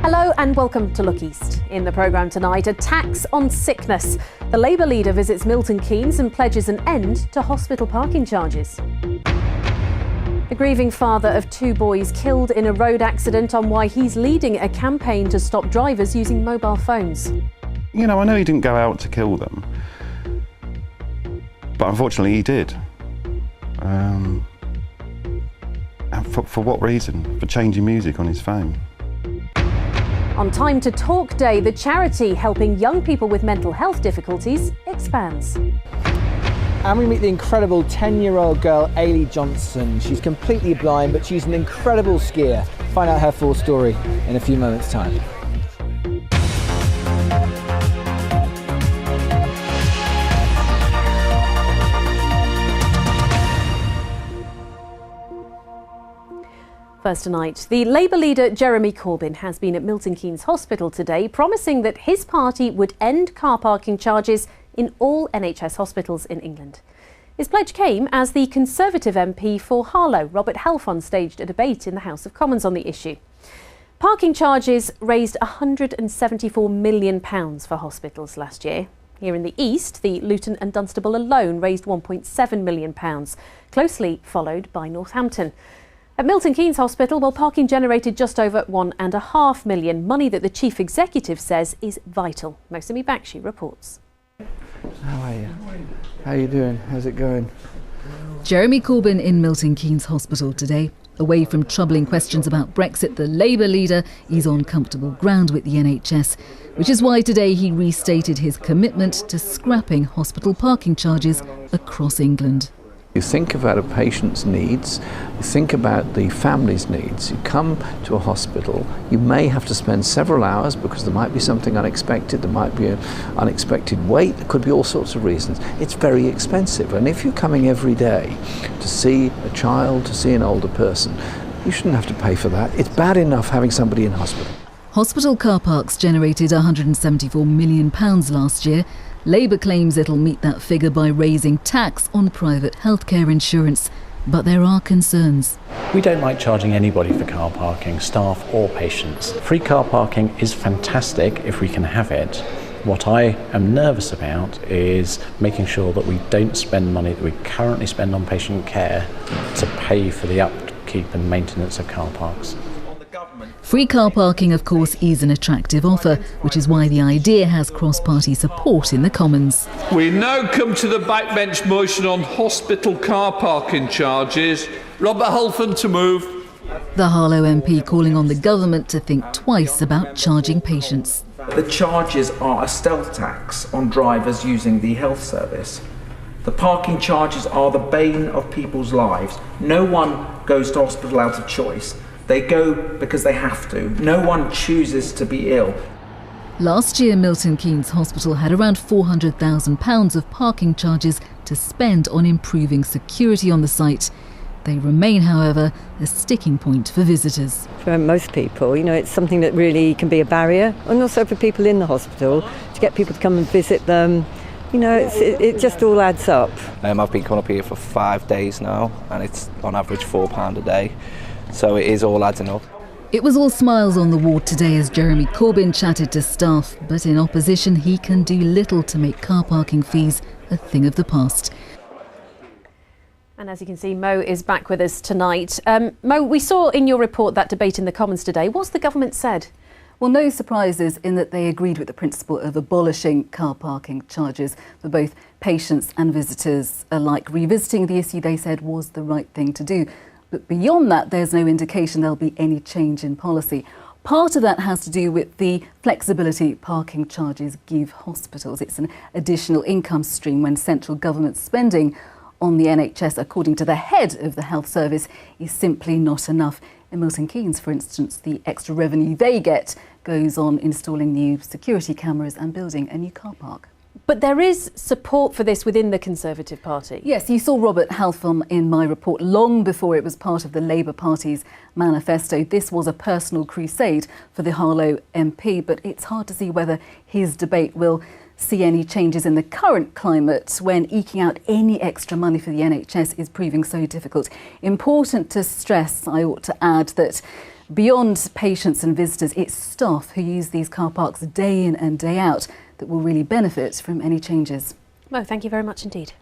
Hello and welcome to Look East. In the programme tonight, a tax on sickness. The Labour leader visits Milton Keynes and pledges an end to hospital parking charges. The grieving father of two boys killed in a road accident on why he's leading a campaign to stop drivers using mobile phones. You know, I know he didn't go out to kill them, but unfortunately he did. And for what reason? For changing music on his phone. On Time to Talk Day, the charity helping young people with mental health difficulties expands. And we meet the incredible 10-year-old girl, Ailey Johnson. She's completely blind, but she's an incredible skier. Find out her full story in a few moments' time. First tonight, the Labour leader Jeremy Corbyn has been at Milton Keynes Hospital today, promising that his party would end car parking charges in all NHS hospitals in England. His pledge came as the Conservative MP for Harlow, Robert Halfon, staged a debate in the House of Commons on the issue. Parking charges raised £174 million for hospitals last year. Here in the East, the Luton and Dunstable alone raised £1.7 million, closely followed by Northampton. At Milton Keynes Hospital, parking generated just over £1.5 million, money that the chief executive says is vital. Mosemi Bakshi reports. How are you? How are you doing? How's it going? Jeremy Corbyn in Milton Keynes Hospital today. Away from troubling questions about Brexit, the Labour leader is on comfortable ground with the NHS, which is why today he restated his commitment to scrapping hospital parking charges across England. You think about a patient's needs, you think about the family's needs. You come to a hospital, you may have to spend several hours because there might be something unexpected, there might be an unexpected wait, there could be all sorts of reasons. It's very expensive, and if you're coming every day to see a child, to see an older person, you shouldn't have to pay for that. It's bad enough having somebody in hospital. Hospital car parks generated £174 million last year. Labour claims it'll meet that figure by raising tax on private healthcare insurance. But there are concerns. We don't like charging anybody for car parking, staff or patients. Free car parking is fantastic if we can have it. What I am nervous about is making sure that we don't spend money that we currently spend on patient care to pay for the upkeep and maintenance of car parks. Free car parking, of course, is an attractive offer, which is why the idea has cross-party support in the Commons. We now come to the backbench motion on hospital car parking charges. Robert Halfon to move. The Harlow MP calling on the government to think twice about charging patients. The charges are a stealth tax on drivers using the health service. The parking charges are the bane of people's lives. No one goes to hospital out of choice. They go because they have to. No one chooses to be ill. Last year, Milton Keynes Hospital had around £400,000 of parking charges to spend on improving security on the site. They remain, however, a sticking point for visitors. For most people, you know, it's something that really can be a barrier, and also for people in the hospital, to get people to come and visit them. You know, it just all adds up. I've been coming up here for 5 days now, and it's on average £4 a day. So it is all adding up. It was all smiles on the ward today as Jeremy Corbyn chatted to staff, but in opposition he can do little to make car parking fees a thing of the past. And as you can see, Mo is back with us tonight. Mo, we saw in your report that debate in the Commons today. What's the government said? Well, no surprises in that they agreed with the principle of abolishing car parking charges for both patients and visitors alike. Revisiting the issue, they said, was the right thing to do. But beyond that, there's no indication there'll be any change in policy. Part of that has to do with the flexibility parking charges give hospitals. It's an additional income stream when central government spending on the NHS, according to the head of the health service, is simply not enough. In Milton Keynes, for instance, the extra revenue they get goes on installing new security cameras and building a new car park. But there is support for this within the Conservative Party. Yes, you saw Robert Halfon in my report long before it was part of the Labour Party's manifesto. This was a personal crusade for the Harlow MP, but it's hard to see whether his debate will see any changes in the current climate when eking out any extra money for the NHS is proving so difficult. Important to stress, I ought to add, that beyond patients and visitors, it's staff who use these car parks day in and day out that will really benefit from any changes. Mo, thank you very much indeed.